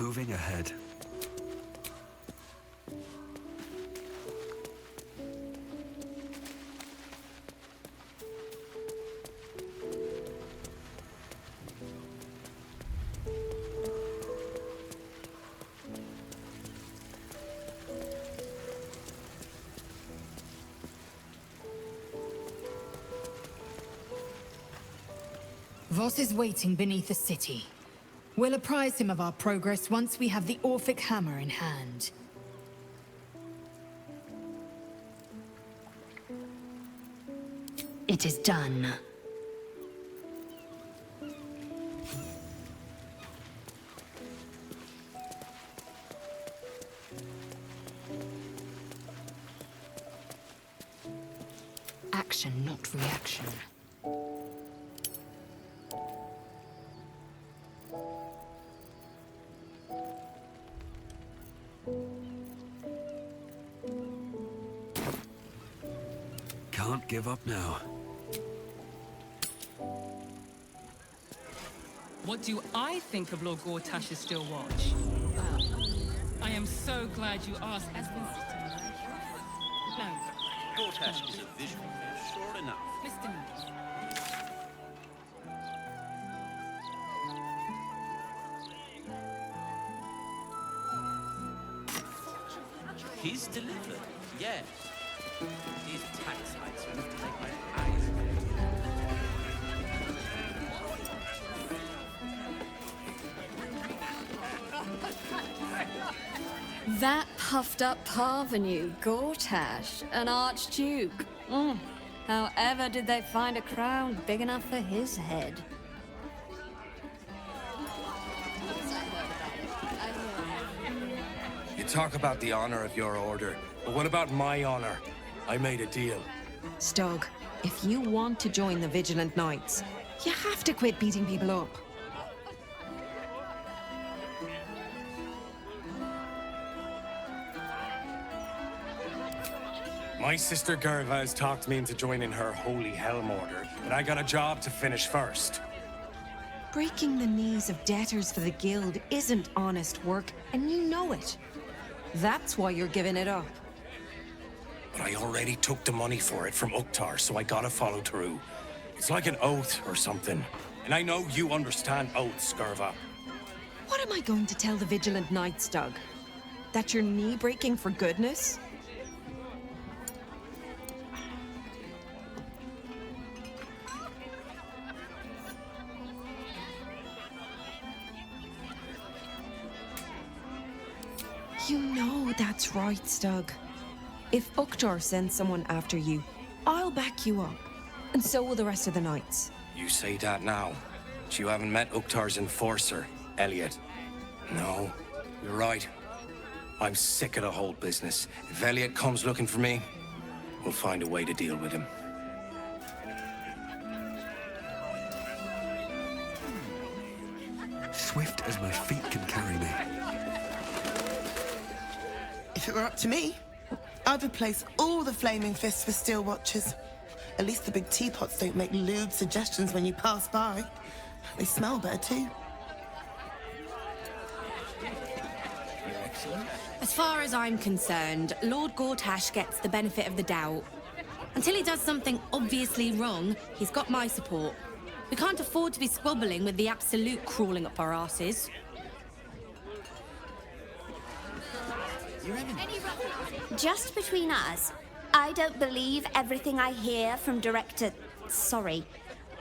moving ahead. Voss is waiting beneath the city. We'll apprise him of our progress once we have the Orphic hammer in hand. It is done. Action, not reaction. Can't give up now. What do I think of Lord Gortash's still watch? I am so glad you asked. As been no, Gortash is a visual, sure enough. listen. He's delivered, yes. These tax sites are enough to take my eyes. That puffed up parvenu, Gortash, an archduke. However did they find a crown big enough for his head? You talk about the honor of your order, but what about my honor? I made a deal. Stog, if you want to join the Vigilant Knights, you have to quit beating people up. My sister Gerva has talked me into joining her Holy Helm Order, but I got a job to finish first. Breaking the knees of debtors for the Guild isn't honest work, and you know it. That's why you're giving it up. But I already took the money for it from Uktar, so I gotta follow through. It's like an oath or something. And I know you understand oaths, Gerva. What am I going to tell the Vigilant Knights, Doug? That you're knee-breaking for goodness? You know that's right, Stug. If Uktar sends someone after you, I'll back you up. And so will the rest of the knights. You say that now, but you haven't met Uktar's enforcer, Elliot. No, you're right. I'm sick of the whole business. If Elliot comes looking for me, we'll find a way to deal with him. Swift as my feet can carry me. If it were up to me, I'd replace all the flaming fists with steel watches. At least the big teapots don't make lewd suggestions when you pass by. They smell better too. As far as I'm concerned, Lord Gortash gets the benefit of the doubt. Until he does something obviously wrong, he's got my support. We can't afford to be squabbling with the Absolute crawling up our asses. Just between us, I don't believe everything I hear from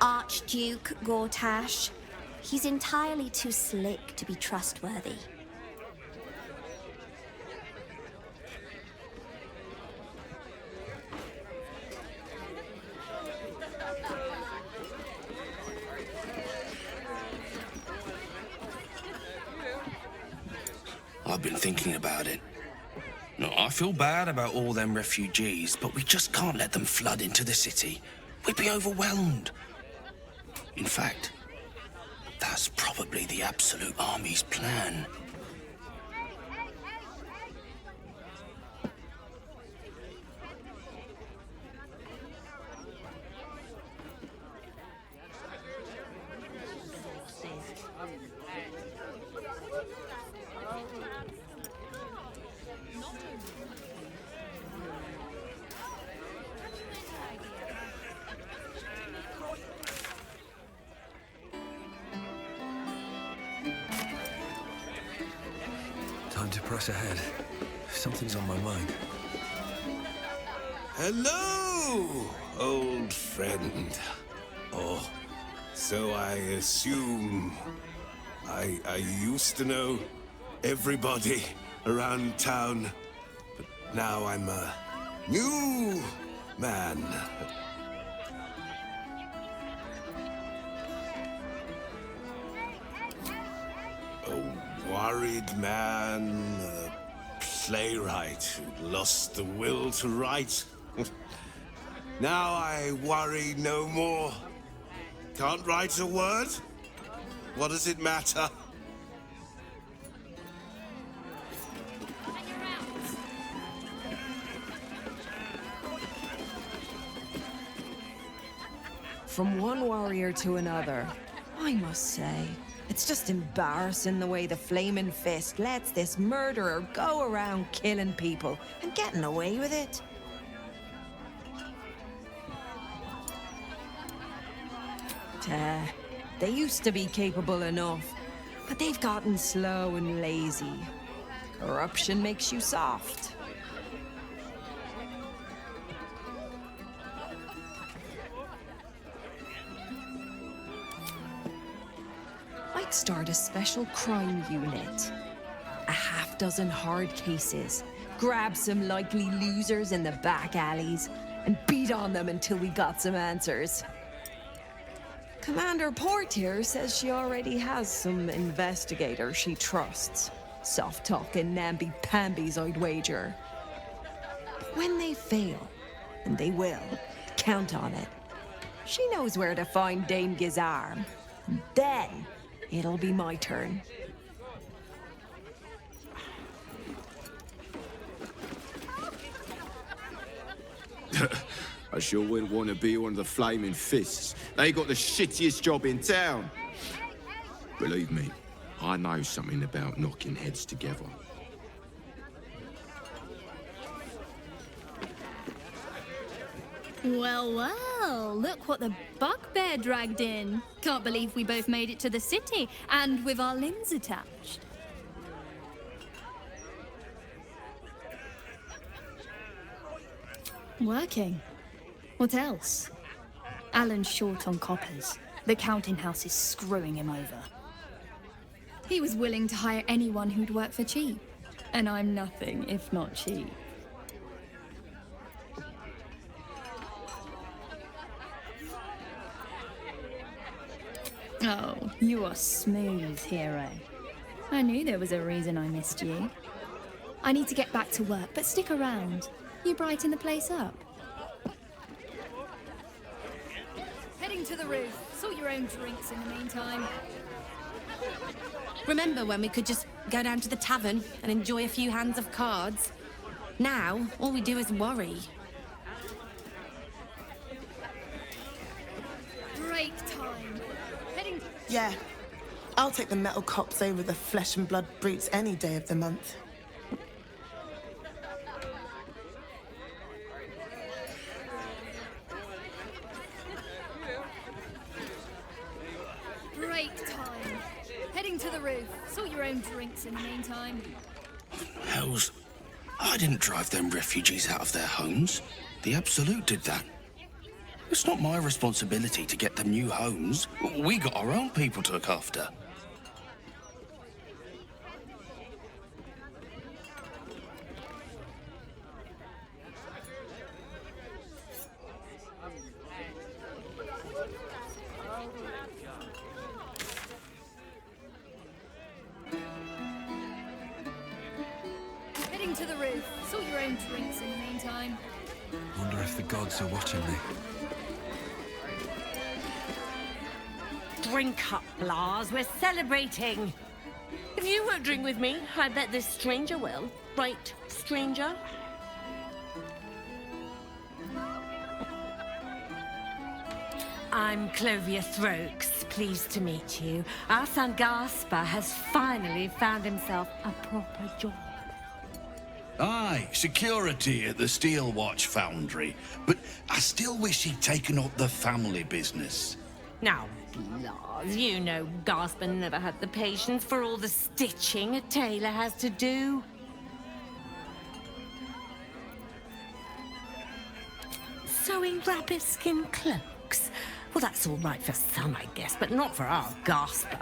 Archduke Gortash. He's entirely too slick to be trustworthy. I've been thinking about it. No, I feel bad about all them refugees, but we just can't let them flood into the city. We'd be overwhelmed. In fact, that's probably the Absolute Army's plan. to press ahead. Something's on my mind. Hello, old friend. Oh, so I assume I used to know everybody around town, but now I'm a new man. A worried man, a playwright who lost the will to write. Now I worry no more. Can't write a word? What does it matter? From one warrior to another, I must say, it's just embarrassing the way the Flaming Fist lets this murderer go around killing people and getting away with it. They used to be capable enough, but they've gotten slow and lazy. Corruption makes you soft. I'd start a special crime unit. A half-dozen hard cases. Grab some likely losers in the back alleys and beat on them until we got some answers. Commander Portier says she already has some investigators she trusts. Soft-talking namby-pambies, I'd wager. But when they fail, and they will, count on it, she knows where to find Dame Gizarm. Then it'll be my turn. I sure wouldn't want to be one of the Flaming Fists. They got the shittiest job in town. Believe me, I know something about knocking heads together. Well, well, look what the bugbear dragged in. Can't believe we both made it to the city, and with our limbs attached. Working. What else? Alan's short on coppers. The counting house is screwing him over. He was willing to hire anyone who'd work for cheap. And I'm nothing if not cheap. Oh, you are smooth, hero. I knew there was a reason I missed you. I need to get back to work, but stick around. You brighten the place up. Heading to the roof. Sort your own drinks in the meantime. Remember when we could just go down to the tavern and enjoy a few hands of cards? Now, all we do is worry. Break time. Heading... Yeah, I'll take the metal cops over the flesh and blood brutes any day of the month. Break time. Heading to the roof. Sort your own drinks in the meantime. Hells, I didn't drive them refugees out of their homes. The Absolute did that. It's not my responsibility to get them new homes. We got our own people to look after. Heading to the roof. Sort your own drinks in the meantime. Wonder if the gods are watching me. Drink up, Blas. We're celebrating. If you won't drink with me, I bet this stranger will. Right, stranger? I'm Clovia Throaks. Pleased to meet you. Our son Gaspar has finally found himself a proper job. Aye, security at the Steel Watch Foundry. But I still wish he'd taken up the family business. Now, Lars, you know Gasper never had the patience for all the stitching a tailor has to do. Sewing rabbit skin cloaks? Well, that's all right for some, I guess, but not for our Gasper.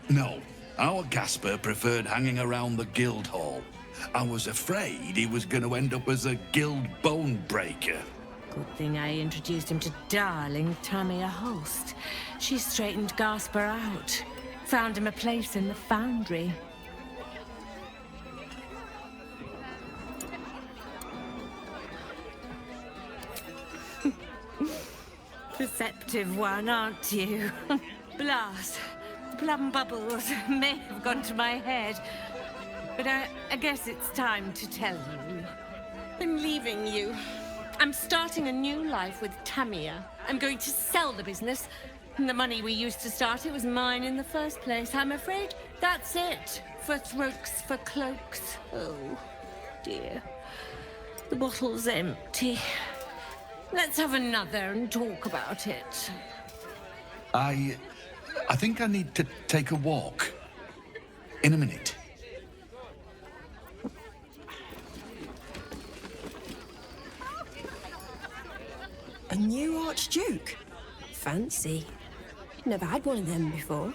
No, our Gasper preferred hanging around the guild hall. I was afraid he was going to end up as a guild bone breaker. Good thing I introduced him to darling Tamia Holst. She straightened Gasper out. Found him a place in the foundry. Perceptive one, aren't you? Blast. Plum bubbles may have gone to my head. But I guess it's time to tell you. I'm leaving you. I'm starting a new life with Tamia. I'm going to sell the business. And the money we used to start it was mine in the first place. I'm afraid that's it. For throats, for cloaks. Oh, dear. The bottle's empty. Let's have another and talk about it. I think I need to take a walk. In a minute. A new Archduke? Fancy. Never had one of them before.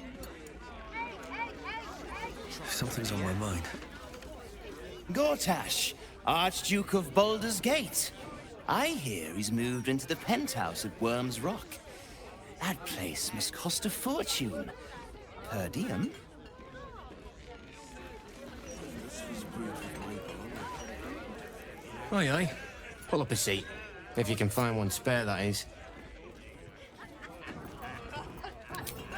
Something's on my mind. Gortash, Archduke of Baldur's Gate. I hear he's moved into the penthouse at Worm's Rock. That place must cost a fortune. Per diem? Aye, aye. Pull up a seat. If you can find one spare, that is.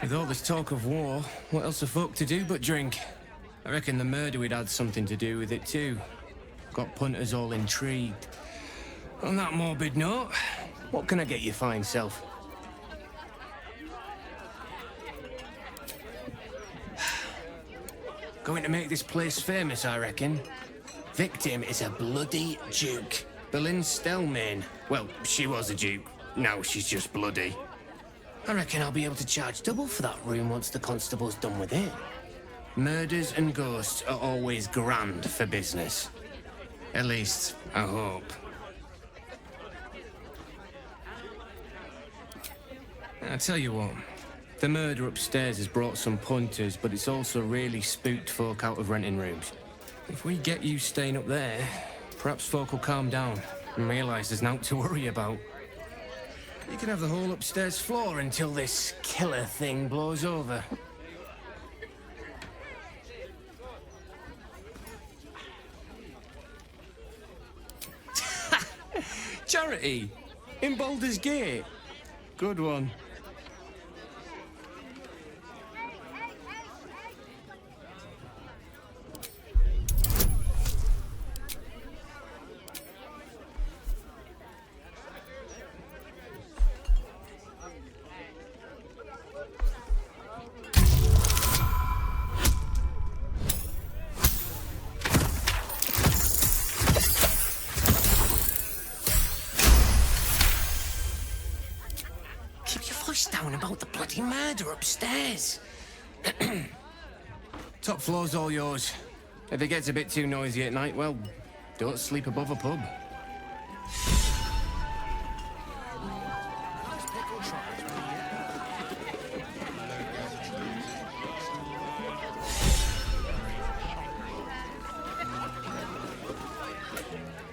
With all this talk of war, what else are folk to do but drink? I reckon the murder we'd had something to do with it too. Got punters all intrigued. On that morbid note, what can I get you fine self? Going to make this place famous, I reckon. Victim is a bloody duke. Boleyn Stelmane. Well, she was a duke. Now she's just bloody. I reckon I'll be able to charge double for that room once the constable's done with it. Murders and ghosts are always grand for business. At least, I hope. I tell you what, the murder upstairs has brought some punters, but it's also really spooked folk out of renting rooms. If we get you staying up there, perhaps folk will calm down and realise there's naught to worry about. You can have the whole upstairs floor until this killer thing blows over. Charity! In Baldur's Gate! Good one. Down about the bloody murder upstairs. Top floor's all yours. If it gets a bit too noisy at night, well, don't sleep above a pub.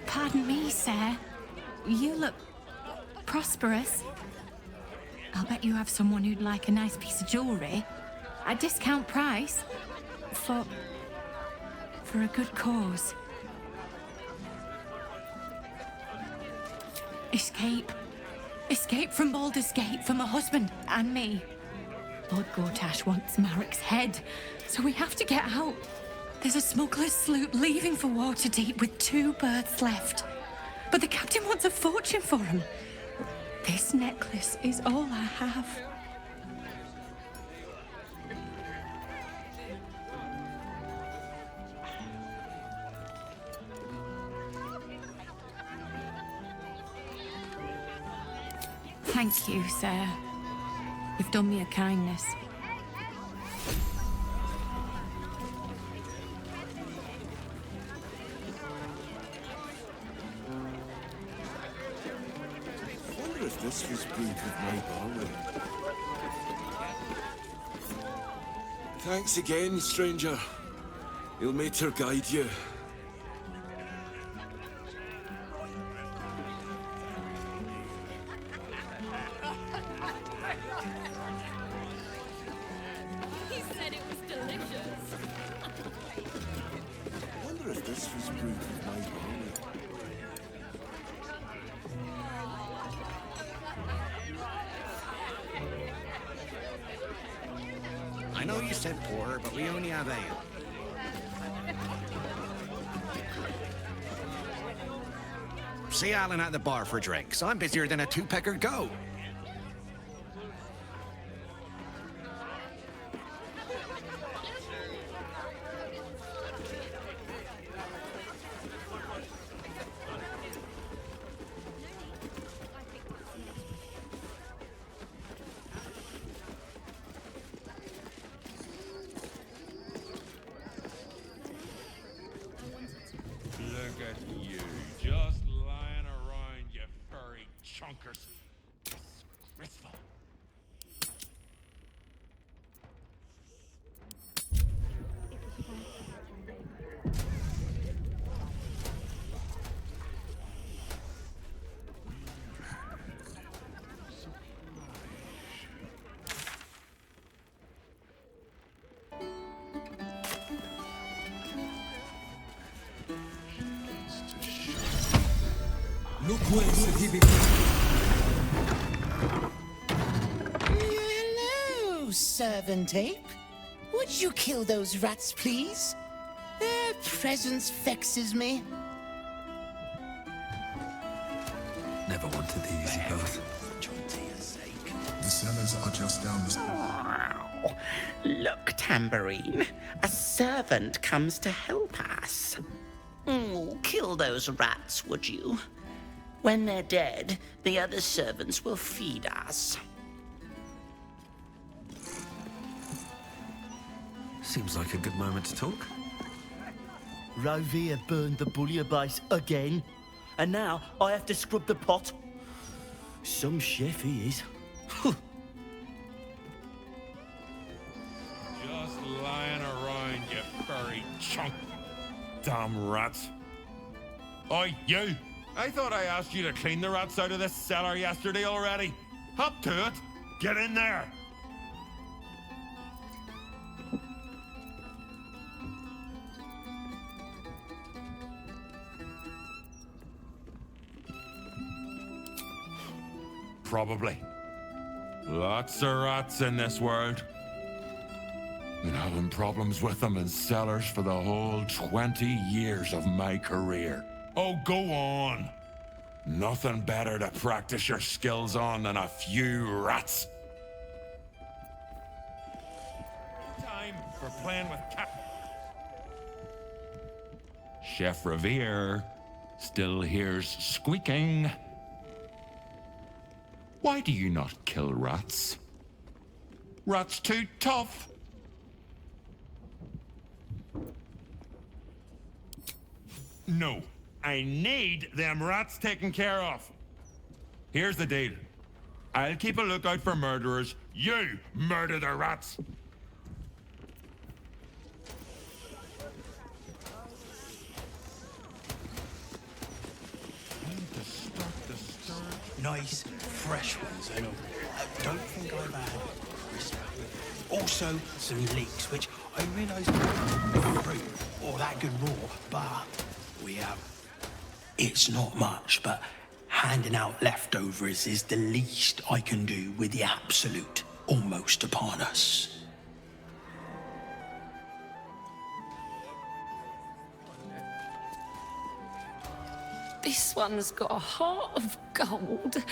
Pardon me, sir. You look prosperous. I'll bet you have someone who'd like a nice piece of jewellery. At discount price. For a good cause. Escape. Escape from Baldur's Gate for my husband and me. Lord Gortash wants Marek's head, so we have to get out. There's a smuggler's sloop leaving for Waterdeep with 2 berths left. But the captain wants a fortune for him. This necklace is all I have. Thank you, sir. You've done me a kindness. I wonder if this was brewed with my barley. Thanks again, stranger. Ilmater guide you. He said it was delicious. I wonder if this was brewed with my barley. I know you said porter, but we only have ale. See Alan at the bar for drinks. I'm busier than a two-pecker goat. Look at you, just lying around, you furry chunkers. Disgraceful. Look where should he be? Hello, servant ape. Would you kill those rats, please? Their presence vexes me. Never wanted the easy path. The cellars are just down the street. Look, Tambourine. A servant comes to help us. Kill those rats, would you? When they're dead, the other servants will feed us. Seems like a good moment to talk. Rovia burned the bouillabaisse again, and now I have to scrub the pot. Some chef he is. Just lying around, you furry chunk. Damn rats. Oi, you! I thought I asked you to clean the rats out of this cellar yesterday already. Hop to it. Get in there. Probably. Lots of rats in this world. Been having problems with them in cellars for the whole 20 years of my career. Oh, go on. Nothing better to practice your skills on than a few rats. Time for playing with Chef Revere still hears squeaking. Why do you not kill rats? Rats too tough. No, I need them rats taken care of. Here's the deal. I'll keep a lookout for murderers. You murder the rats. Nice, fresh ones, and I don't think I've had crisp. Also, some leeks, which I realise aren't fruit or that good raw, but we have. It's not much, but handing out leftovers is the least I can do with the absolute almost upon us. This one's got a heart of gold.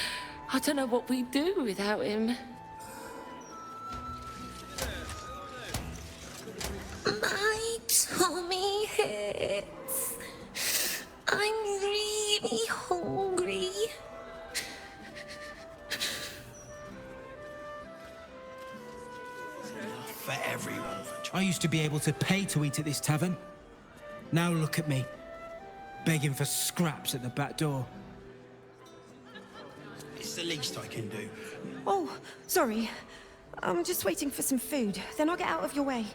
I don't know what we'd do without him. My tummy hurts. I'm really hungry. for everyone. I used to be able to pay to eat at this tavern. Now look at me, begging for scraps at the back door. It's the least I can do. Oh, sorry. I'm just waiting for some food. Then I'll get out of your way.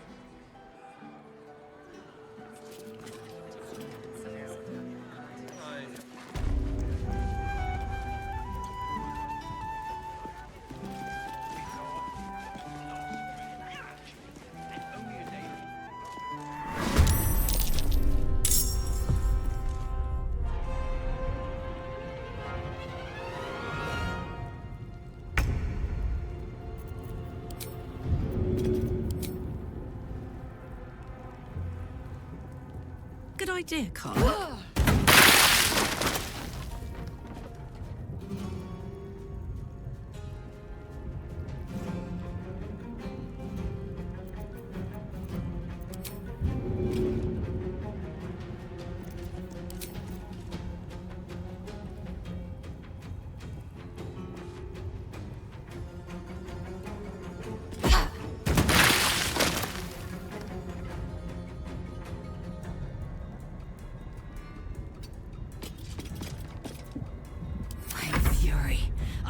Good idea, Carl.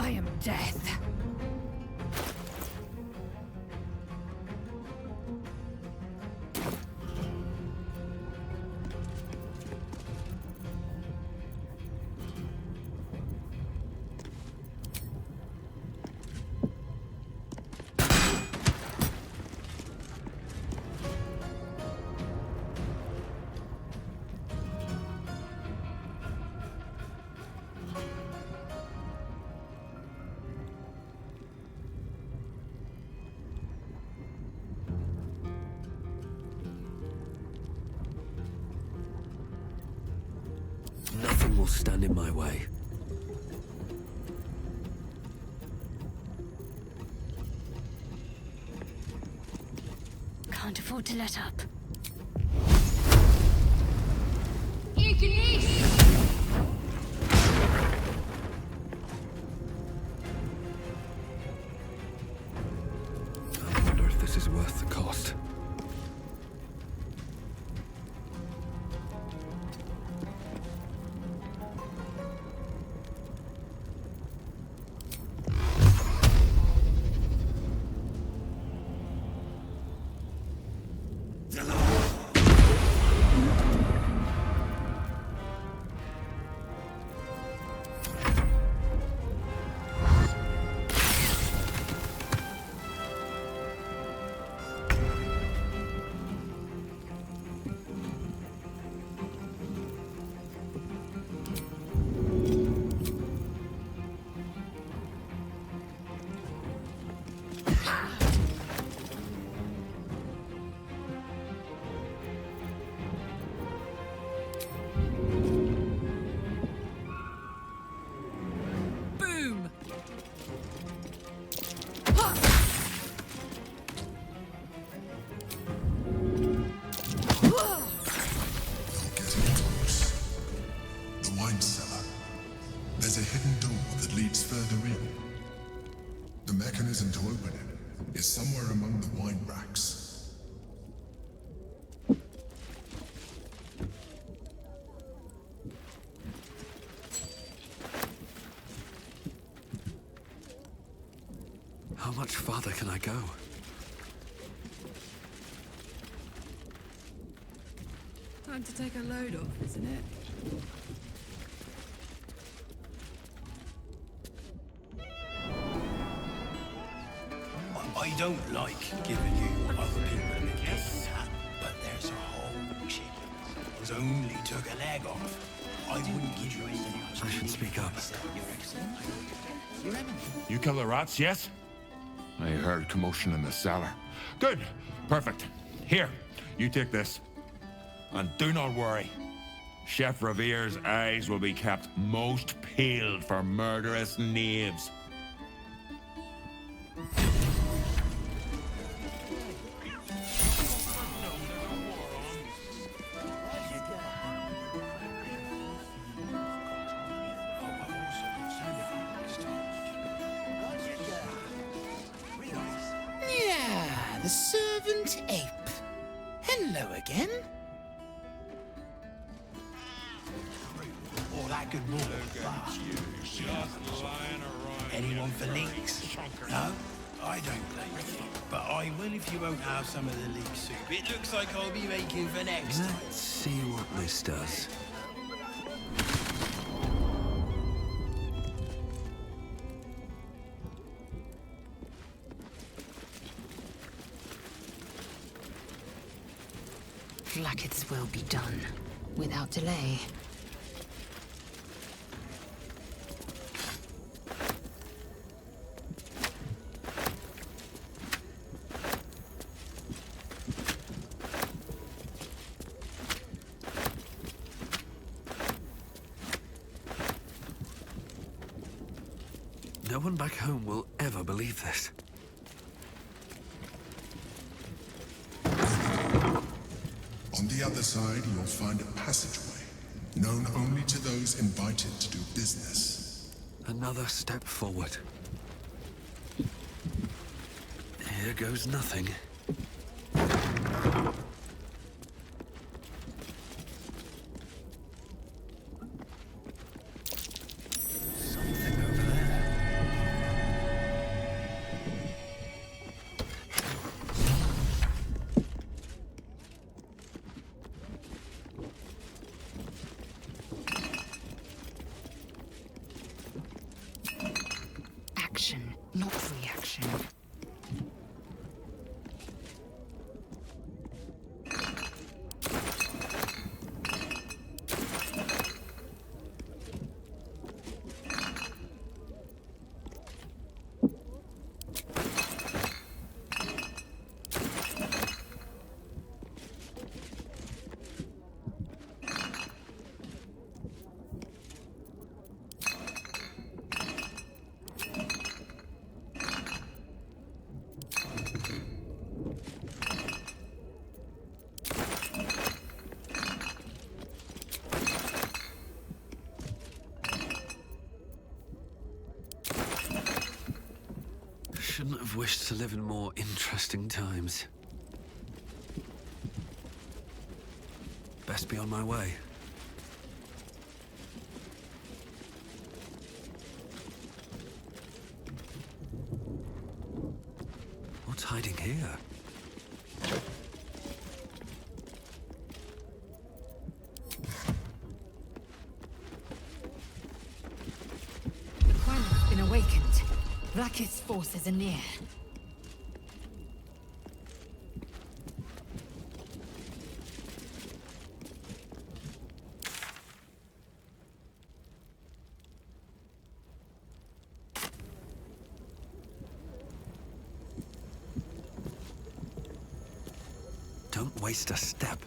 I am death. Nothing will stand in my way. Can't afford to let up. I wonder if this is worth the cost. further in. The mechanism to open it is somewhere among the wine racks. How much farther can I go? Time to take a load off, isn't it? I don't like giving you what other people have been getting at, but there's a whole chicken. Who's only took a leg off. I wouldn't give you anything else. I should speak up. You kill the rats, yes? I heard commotion in the cellar. Good. Perfect. Here, you take this. And do not worry. Chef Revere's eyes will be kept most peeled for murderous knaves. Yeah, the Great ape. Hello again. Oh, that good morning. Anyone for leeks? No, I don't blame you. But I will if you won't have some of the leek soup. It looks like I'll be making for next time. Let's see what this does. Blacketh's will be done, without delay. No one back home will ever believe this. On the other side, you'll find a passageway, known only to those invited to do business. Another step forward. Here goes nothing. Action, not reaction. Shouldn't have wished to live in more interesting times. Best be on my way. What's hiding here? The planet's been awakened. Blacketh's forces are near. Don't waste a step.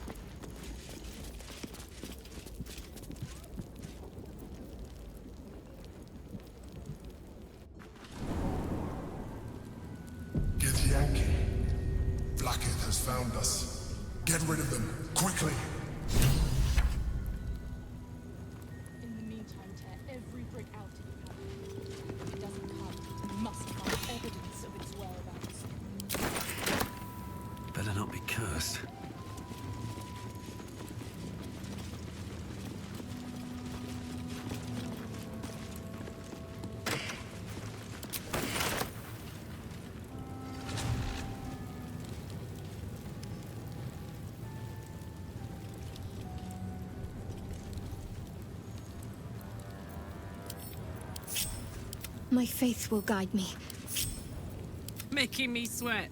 Yankee. Blacketh has found us. Get rid of them, quickly! In the meantime, tear every brick out of the cabin. If it doesn't come, we must find evidence of its whereabouts. Better not be cursed. My faith will guide me. Making me sweat.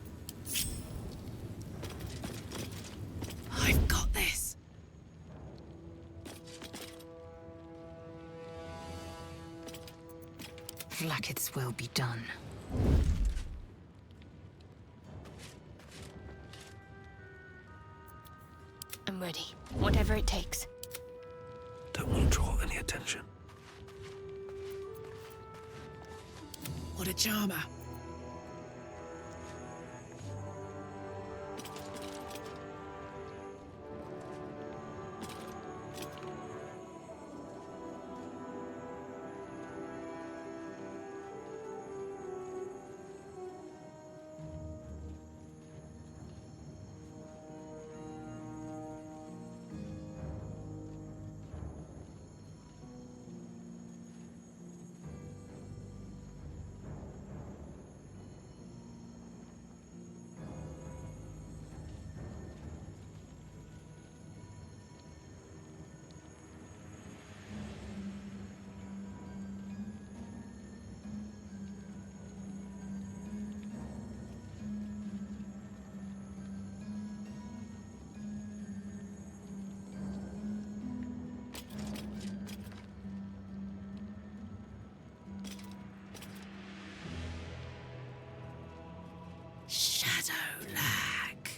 I've got this. Blacketh's will be done. I'm ready. Whatever it takes. Don't want to draw any attention. What a charmer. Shadowlack.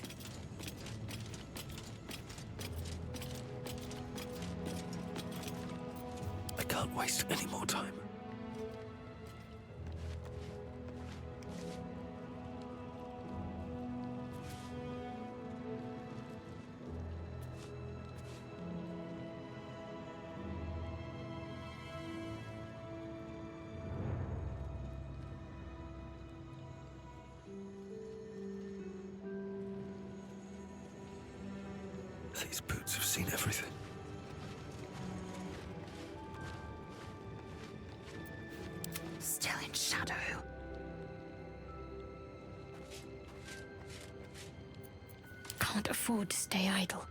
I can't waste any more time. These boots have seen everything. Still in shadow. Can't afford to stay idle.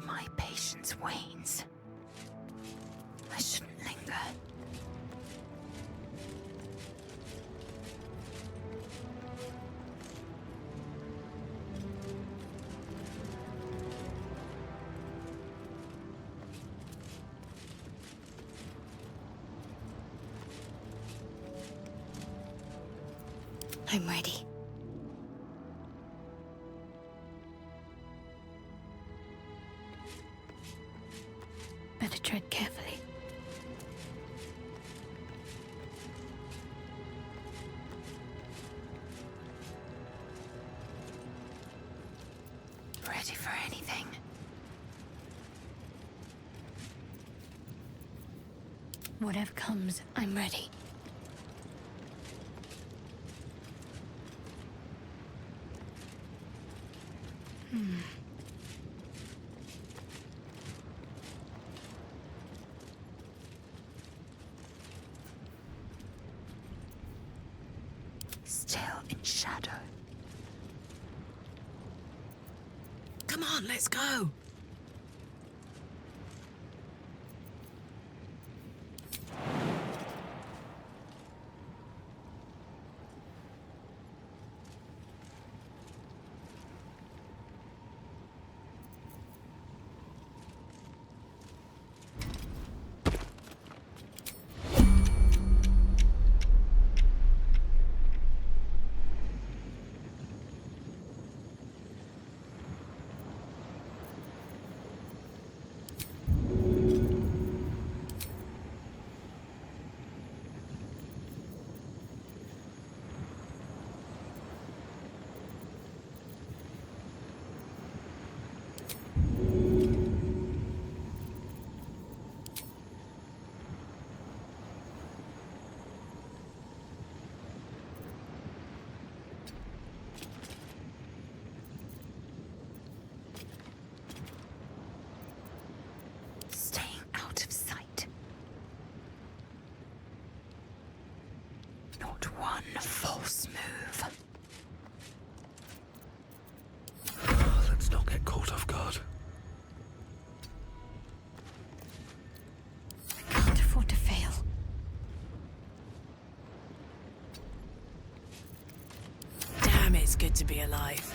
My patience wanes. I shouldn't linger. I'm ready. Better tread carefully. Ready for anything. Whatever comes, I'm ready. Still in shadow. Come on, let's go. Staying out of sight. Not one false move. Let's not get caught off guard. I can't afford to fail. Damn, it's good to be alive.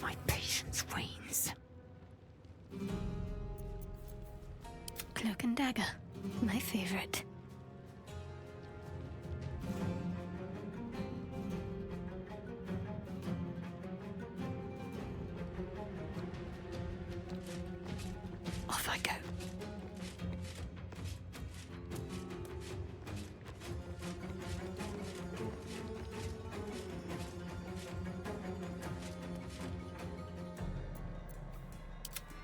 My patience wanes. Cloak and dagger, my favorite. Off I go.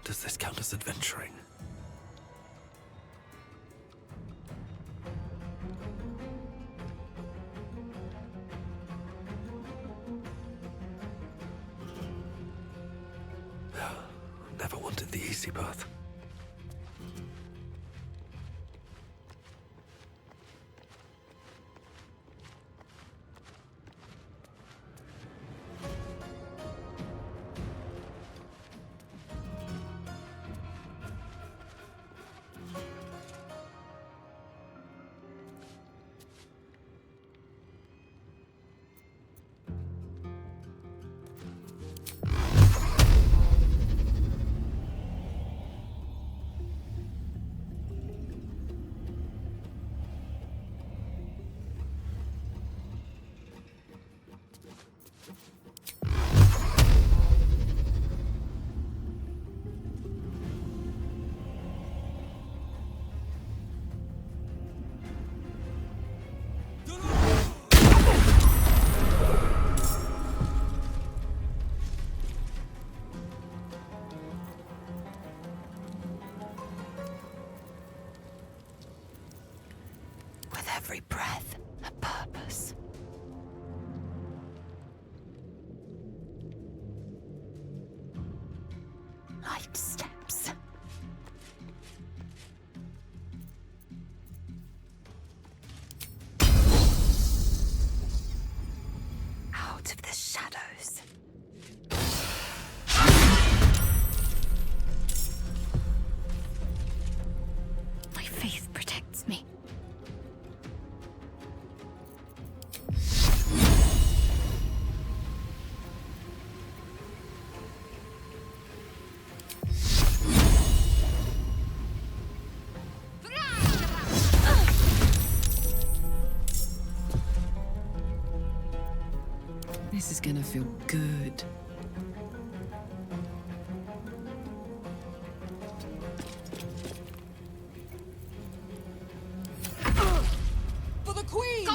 Does this count as adventuring? Never wanted the easy path. With every breath, a purpose. Light steps. Out of the shadows. My faith protects me. This is gonna feel good. For the Queen!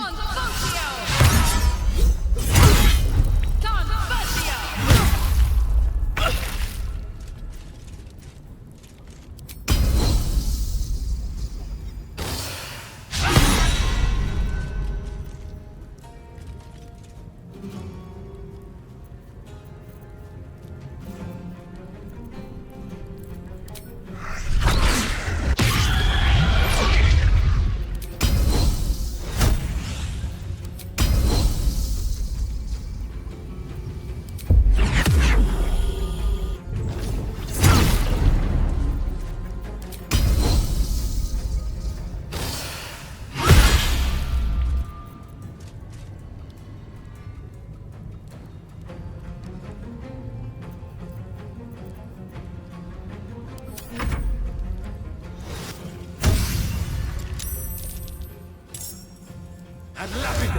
I'd love it.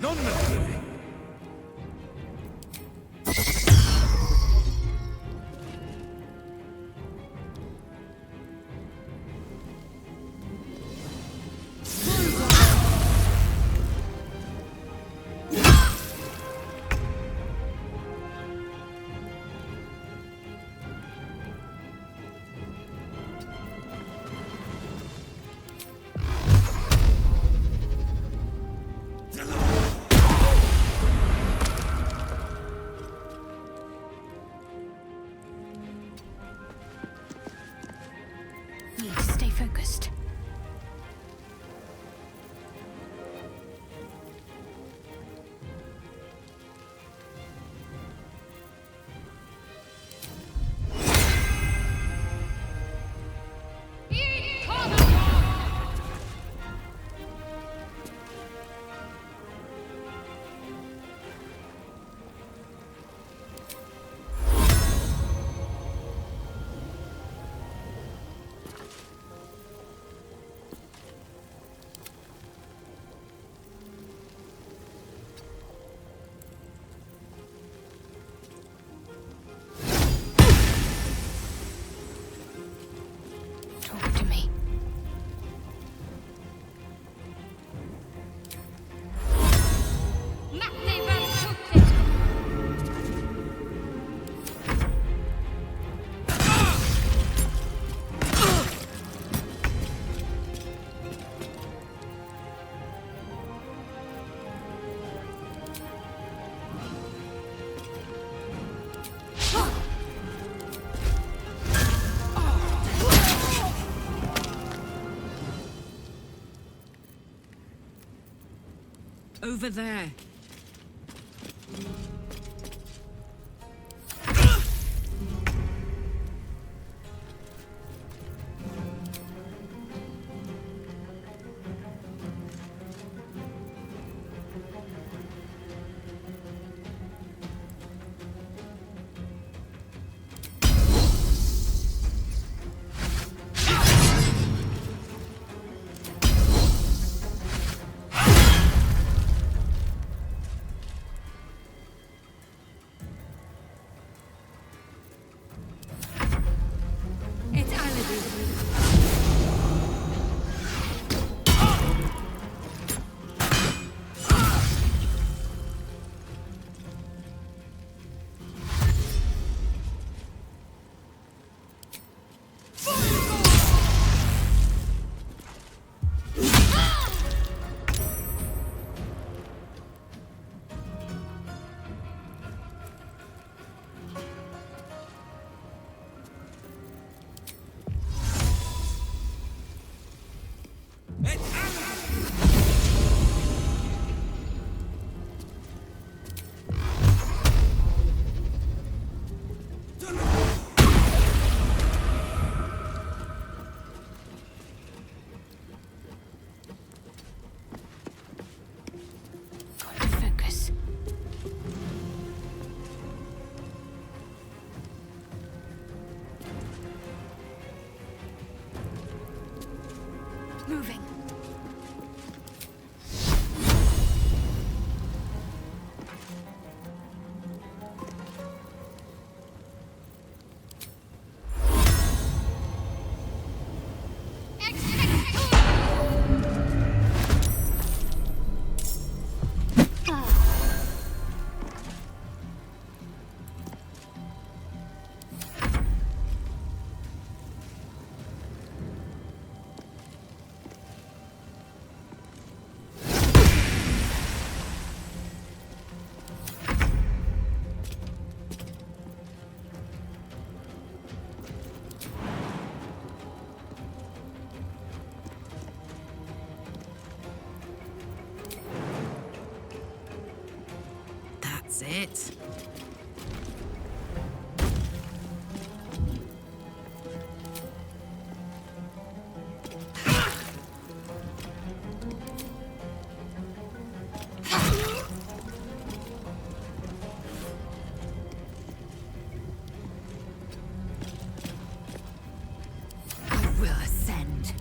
None of you. Need to stay focused. Talk to me. Over there. It's Aladdin. Got to focus. Moving. That's it. I will ascend.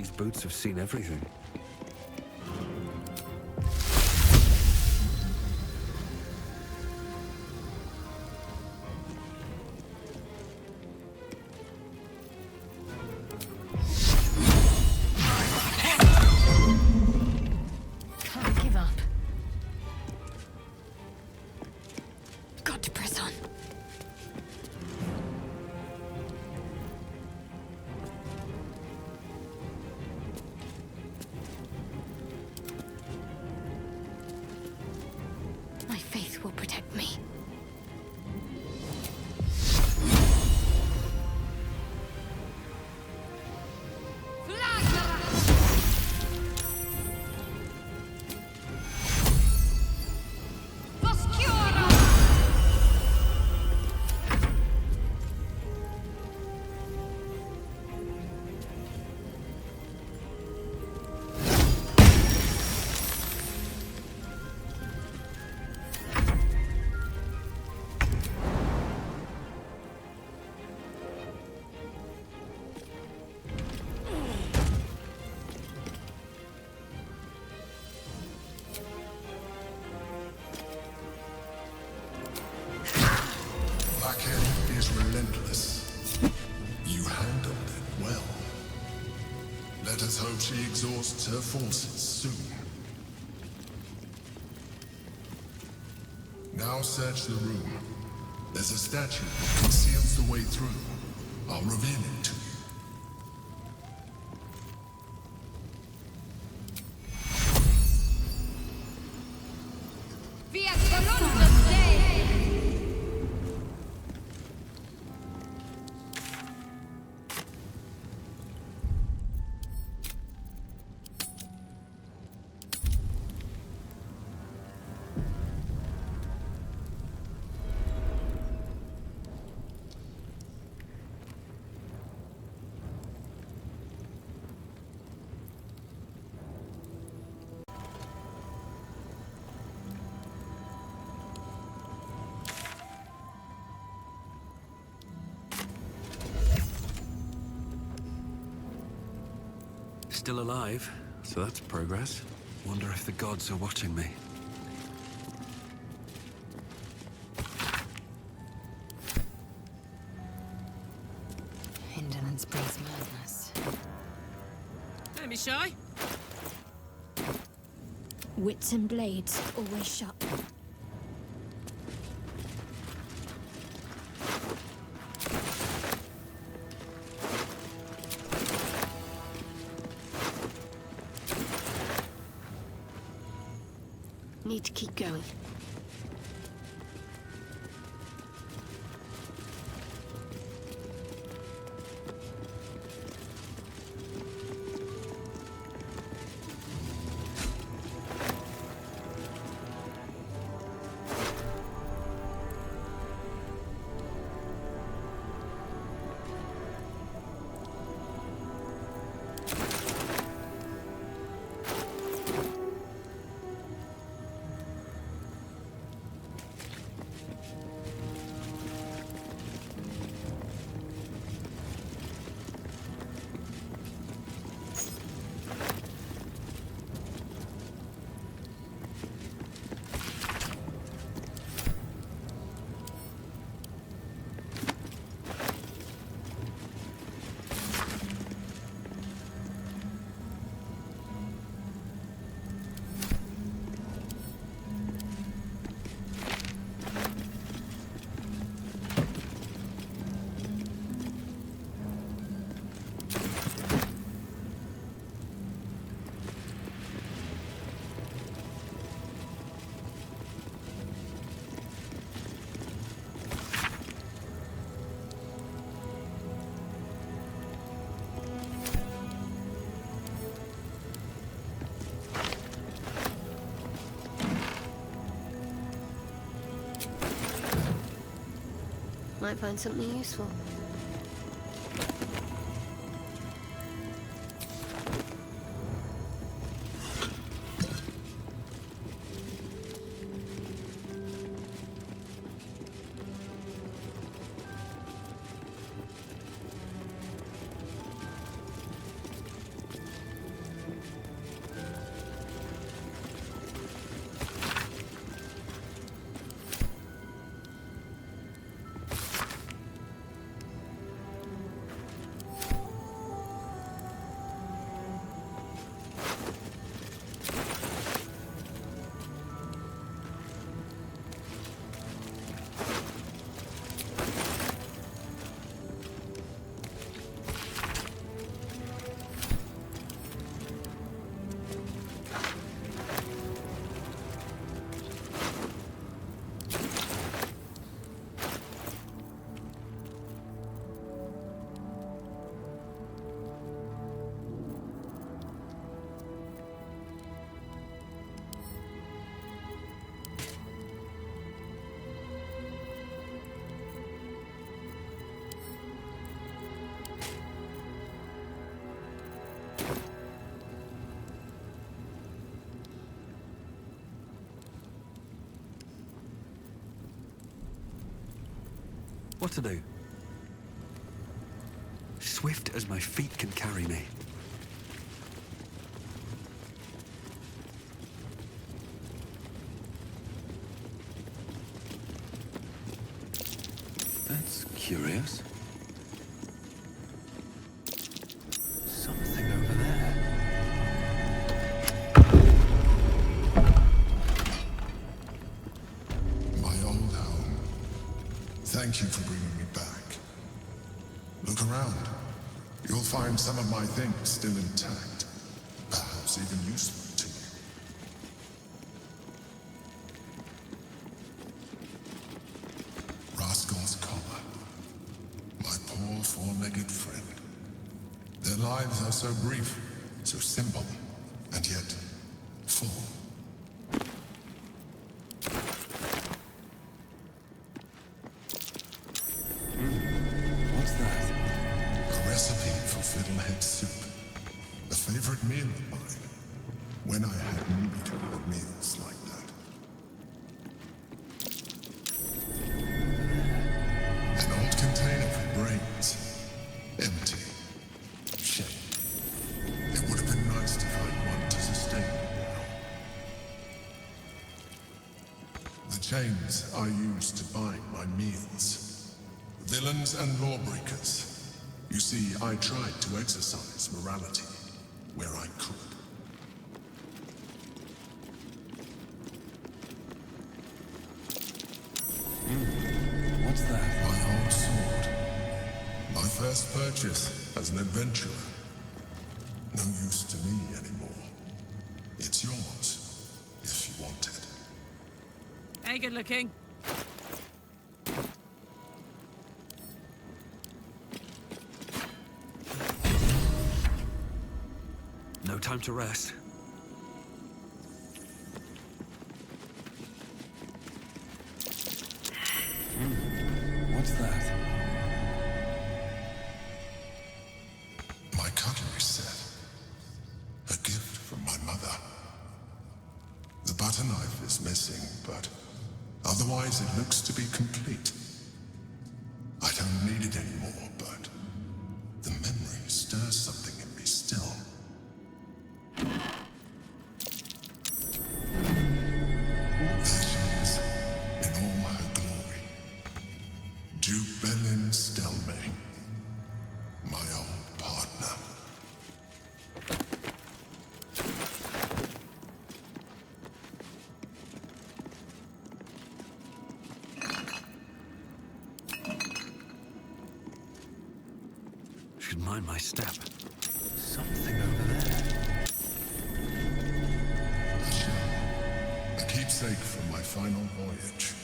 These boots have seen everything. Can't give up. Got to press on. My faith will protect me. Blackhead is relentless. You handled it well. Let us hope she exhausts her forces soon. Now search the room. There's a statue that conceals the way through. I'll reveal it to you. Still alive, so that's progress. Wonder if the gods are watching me. Indolence breeds madness. Don't be shy. Wits and blades always sharp. Need to keep going. Might find something useful. What to do? Swift as my feet can carry me. That's curious. Something over there. My old home. Thank you for bringing me back. Look around. You'll find some of my things still intact. Perhaps even useful to you. Rascal's collar. My poor four-legged friend. Their lives are so brief, so simple, and yet full. What's that? A recipe for fiddlehead soup. A favorite meal of mine. When I had need of meals like that. An old container for brains. Empty. Shame. It would have been nice to find one to sustain me now. The chains I used to bind my meals. Villains and lawbreakers. You see, I tried to exercise morality where I could. What's that? My old sword. My first purchase as an adventurer. No use to me anymore. It's yours, if you want it. Hey, good looking. No time to rest. What's that? My cutlery set. A gift from my mother. The butter knife is missing, but otherwise it looks to be complete. I don't need it anymore, but the memory stirs something in me still. There she is, in all her glory. Duke Belin Stelmane, my old partner. Should mind my step. Something over there. A keepsake from my final voyage.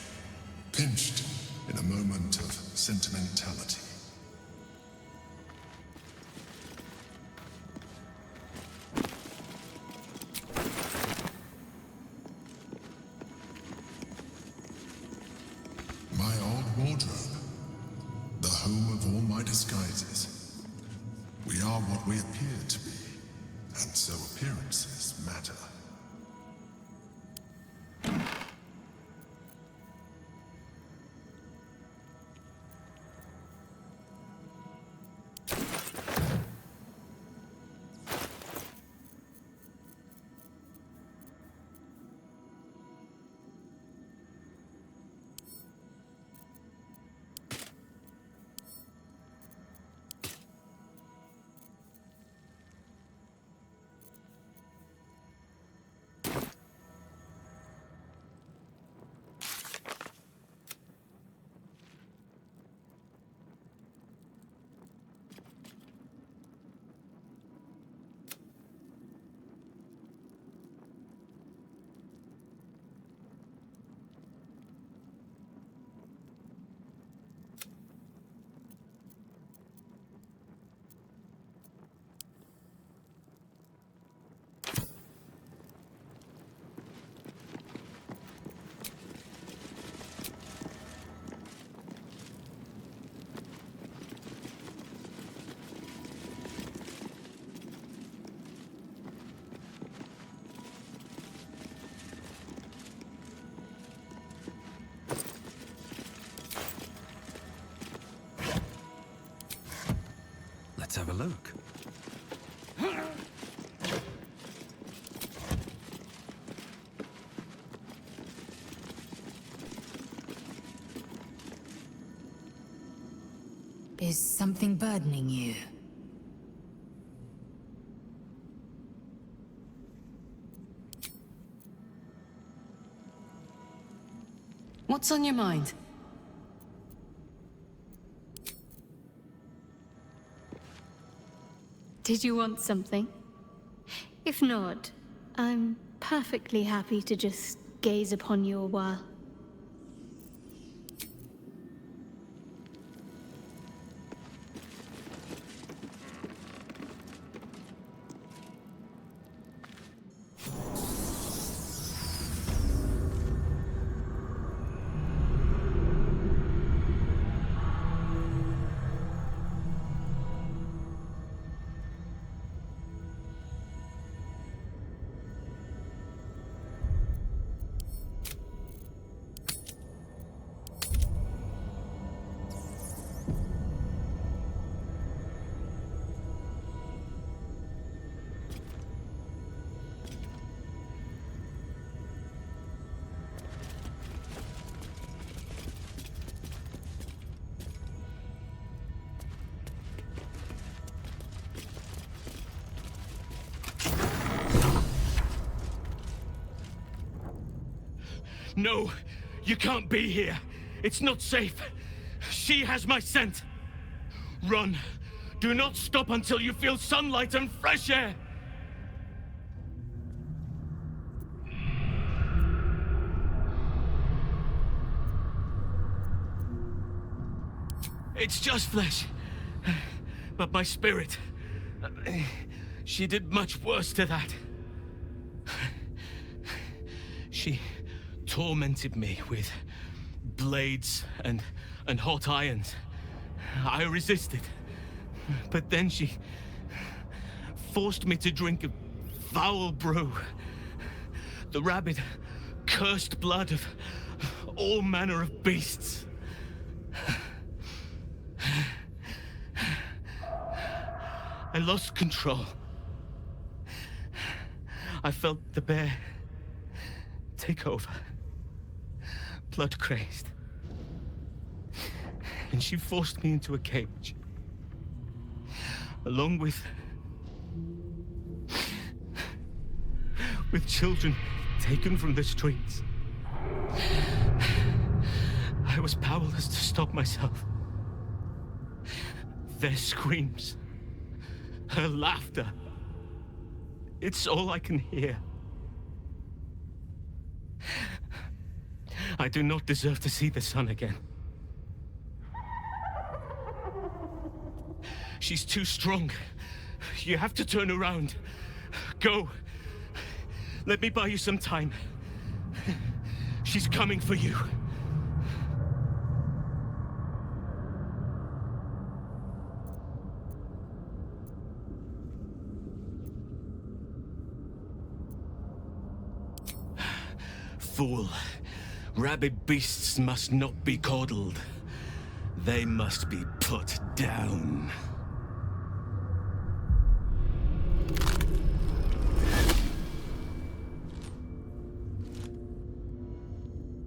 Pinched in a moment of sentimentality. My old wardrobe. The home of all my disguises. We are what we appear to be, and so appearances matter. look. Is something burdening you? What's on your mind? Did you want something? If not, I'm perfectly happy to just gaze upon you a while. No, you can't be here. It's not safe. She has my scent. Run. Do not stop until you feel sunlight and fresh air. It's just flesh. But my spirit... She did much worse to that. She tormented me with blades and hot irons. I resisted. But then she forced me to drink a foul brew. The rabid, cursed blood of all manner of beasts. I lost control. I felt the bear take over. Blood crazed. And she forced me into a cage. Along with children taken from the streets. I was powerless to stop myself. Their screams, her laughter, it's all I can hear. I do not deserve to see the sun again. She's too strong. You have to turn around. Go. Let me buy you some time. She's coming for you. Fool. Rabid beasts must not be coddled. They must be put down.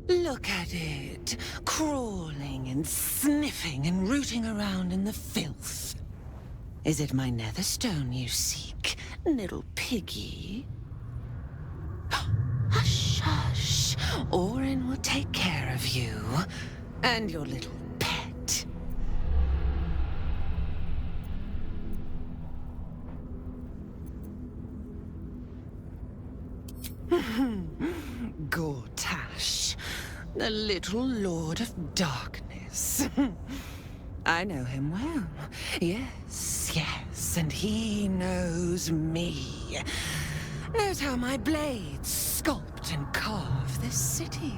Look at it, crawling and sniffing and rooting around in the filth. Is it my netherstone you seek, little piggy? Hush, hush. Orin will take care of you and your little pet. Gortash, the little Lord of Darkness. I know him well. Yes, yes, and he knows me. Knows how my blades sculpt and carve this city.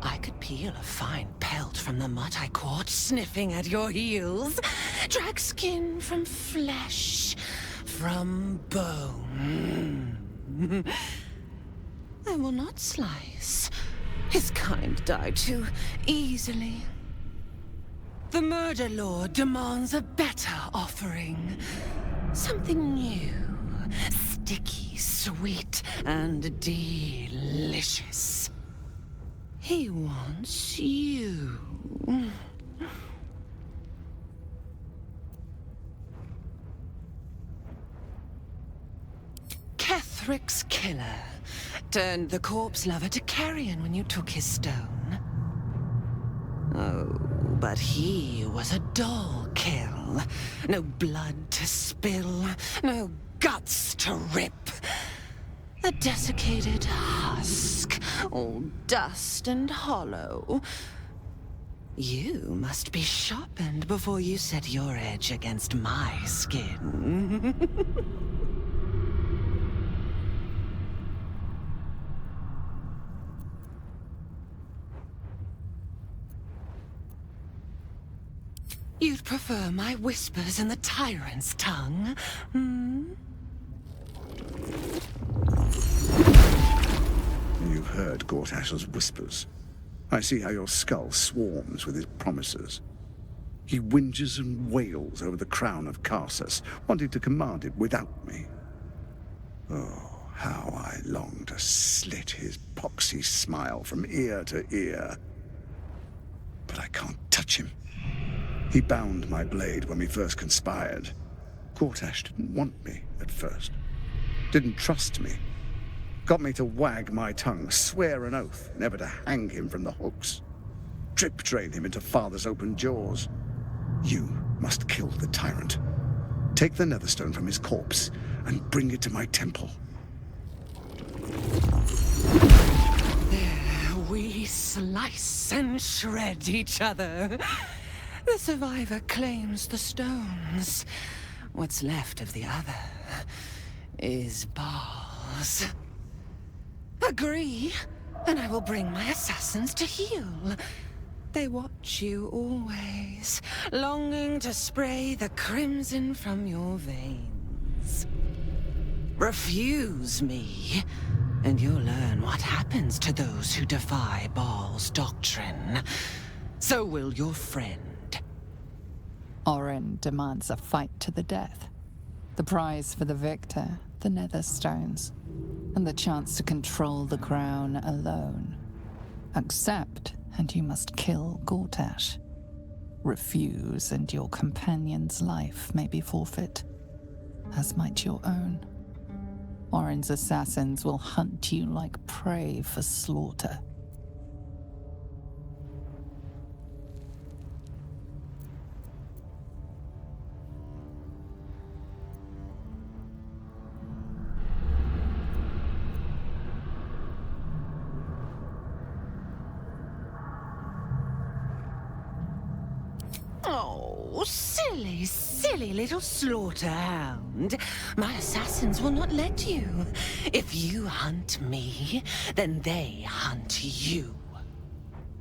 I could peel a fine pelt from the mutt I caught sniffing at your heels. Drag skin from flesh, from bone. I will not slice. His kind die too easily. The Murder Lord demands a better offering. Something new, sticky, sweet, and delicious. He wants you. Kethric's killer turned the corpse lover to carrion when you took his stone. Oh, but he was a dull kill. No blood to spill, no guts to rip. A desiccated husk, all dust and hollow. You must be sharpened before you set your edge against my skin. You'd prefer my whispers in the tyrant's tongue, hmm? You've heard Gortash's whispers. I see how your skull swarms with his promises. He whinges and wails over the crown of Karsus, wanting to command it without me. Oh, how I long to slit his poxy smile from ear to ear. But I can't touch him. He bound my blade when we first conspired. Gortash didn't want me at first. Didn't trust me. Got me to wag my tongue, swear an oath, never to hang him from the hooks. Drip drain him into father's open jaws. You must kill the tyrant. Take the Netherstone from his corpse and bring it to my temple. There we slice and shred each other. The survivor claims the stones. What's left of the other is balls. Agree, and I will bring my assassins to heal. They watch you always, longing to spray the crimson from your veins. Refuse me, and you'll learn what happens to those who defy Baal's doctrine. So will your friend. Orin demands a fight to the death. The prize for the victor, the Netherstones, and the chance to control the crown alone. Accept, and you must kill Gortash. Refuse, and your companion's life may be forfeit, as might your own. Orin's assassins will hunt you like prey for slaughter. Oh, silly, silly little slaughterhound. My assassins will not let you. If you hunt me, then they hunt you.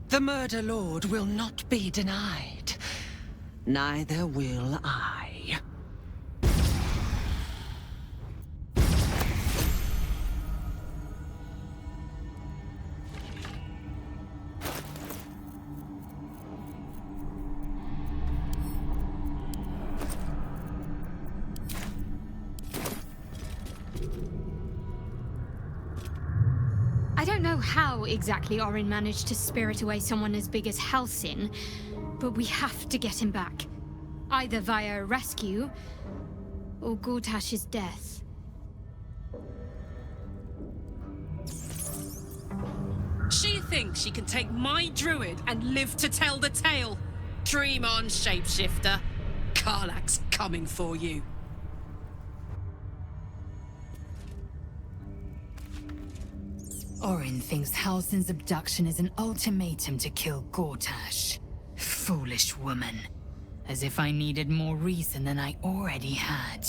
The Murder Lord will not be denied. Neither will I. I don't know how exactly Orin managed to spirit away someone as big as Halsin, but we have to get him back. Either via a rescue, or Gortash's death. She thinks she can take my druid and live to tell the tale. Dream on, shapeshifter. Karlach's coming for you. Orin thinks Halsin's abduction is an ultimatum to kill Gortash. Foolish woman. As if I needed more reason than I already had.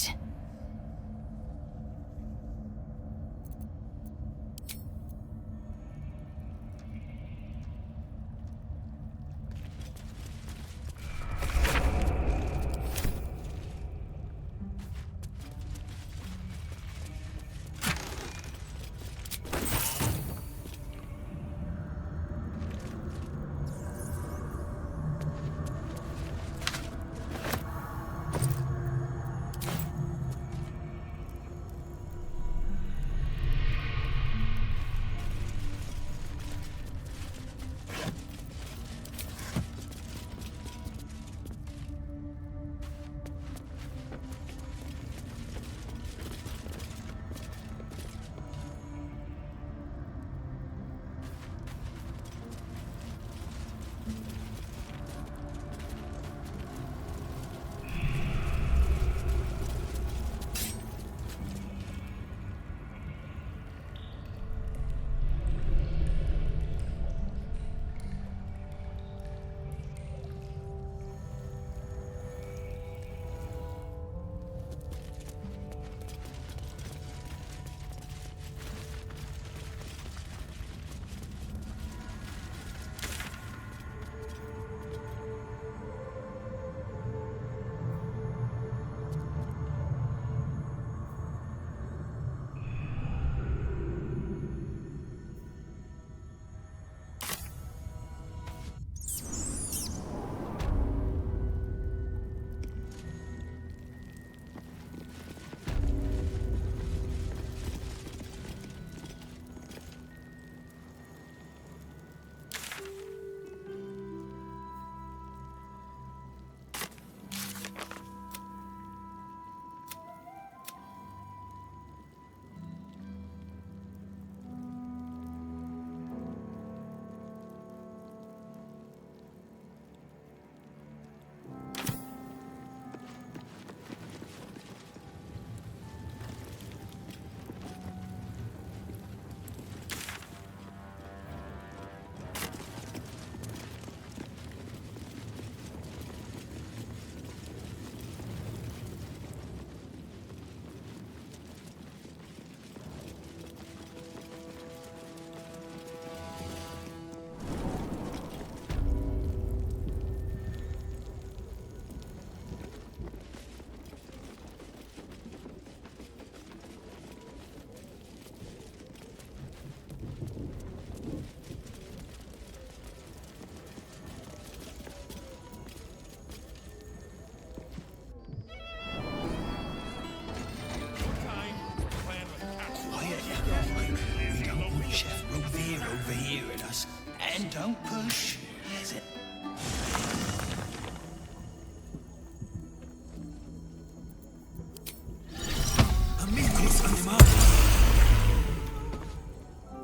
is it?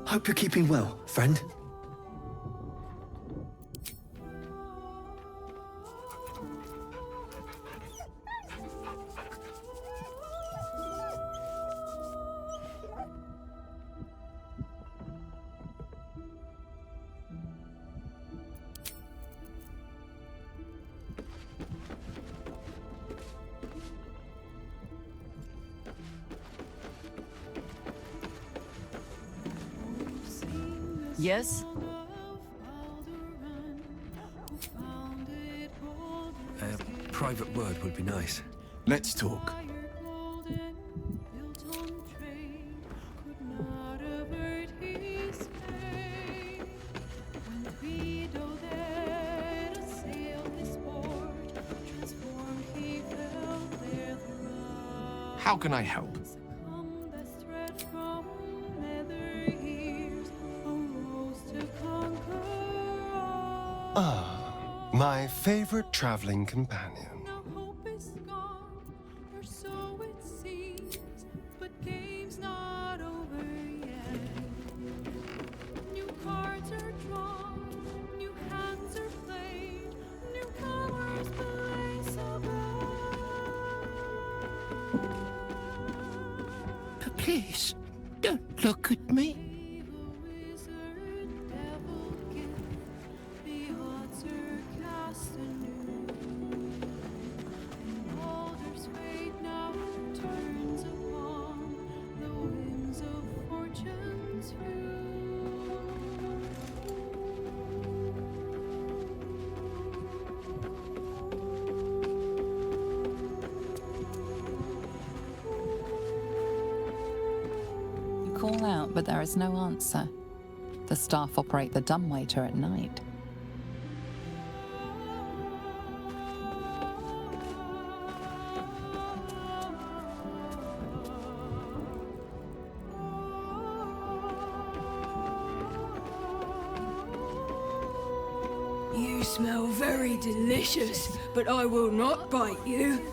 Hope you're keeping well, friend. Yes? A private word would be nice. Let's talk. How can I help? Ah, my favorite traveling companion. But please, don't look at me. Call out, but there is no answer. The staff operate the dumbwaiter at night. You smell very delicious, but I will not bite you.